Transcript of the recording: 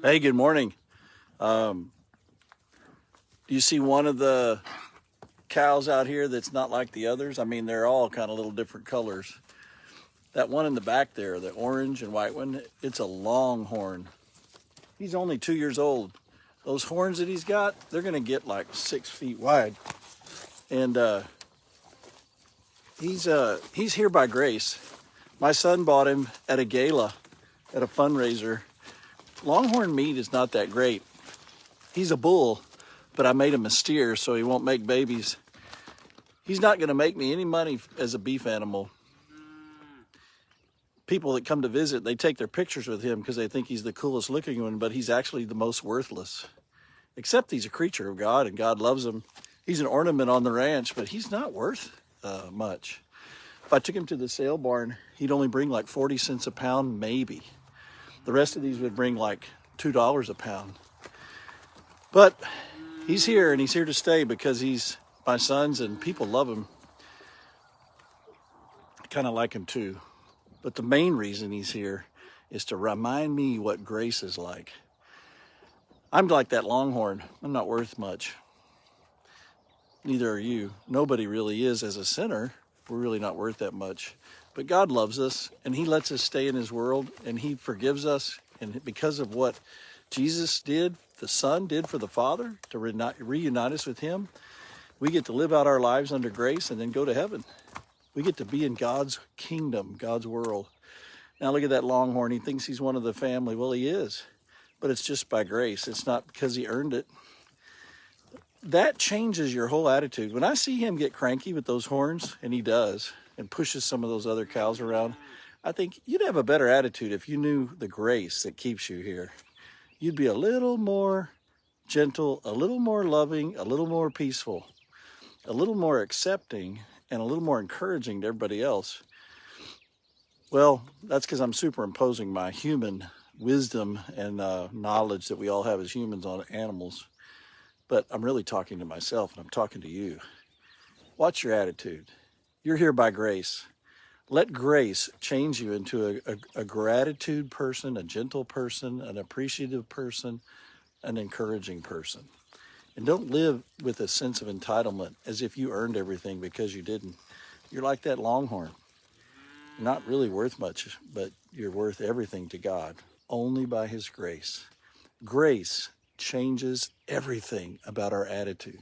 Hey, good morning. Do you see one of the cows out here that's not like the others? I mean, they're all kind of little different colors. That one in the back there, the orange and white one, it's a Longhorn. He's only 2 years old. Those horns that he's got, they're going to get like 6 feet wide. And he's here by grace. My son bought him at a gala, at a fundraiser. Longhorn meat is not that great. He's a bull, but I made him a steer so he won't make babies. He's not going to make me any money as a beef animal. People that come to visit, they take their pictures with him because they think he's the coolest looking one, but he's actually the most worthless. Except he's a creature of God and God loves him. He's an ornament on the ranch, but he's not worth much. If I took him to the sale barn, he'd only bring like 40 cents a pound, maybe. The rest of these would bring like $2 a pound. But he's here and he's here to stay because he's my son's and people love him. I kind of like him too. But the main reason he's here is to remind me what grace is like. I'm like that Longhorn. I'm not worth much. Neither are you. Nobody really is as a sinner. We're really not worth that much. But God loves us and he lets us stay in his world and he forgives us. And because of what Jesus did, the Son did for the Father to reunite us with him, we get to live out our lives under grace and then go to heaven. We get to be in God's kingdom, God's world. Now look at that Longhorn. He thinks he's one of the family. Well, he is, but it's just by grace. It's not because he earned it. That changes your whole attitude. When I see him get cranky with those horns, and he does, and pushes some of those other cows around, I think you'd have a better attitude if you knew the grace that keeps you here. You'd be a little more gentle, a little more loving, a little more peaceful, a little more accepting, and a little more encouraging to everybody else. Well, that's because I'm superimposing my human wisdom and knowledge that we all have as humans on animals. But I'm really talking to myself and I'm talking to you. Watch your attitude. You're here by grace. Let grace change you into a gratitude person, a gentle person, an appreciative person, an encouraging person. And don't live with a sense of entitlement as if you earned everything because you didn't. You're like that Longhorn. You're not really worth much, but you're worth everything to God, only by his grace. Grace changes everything about our attitude.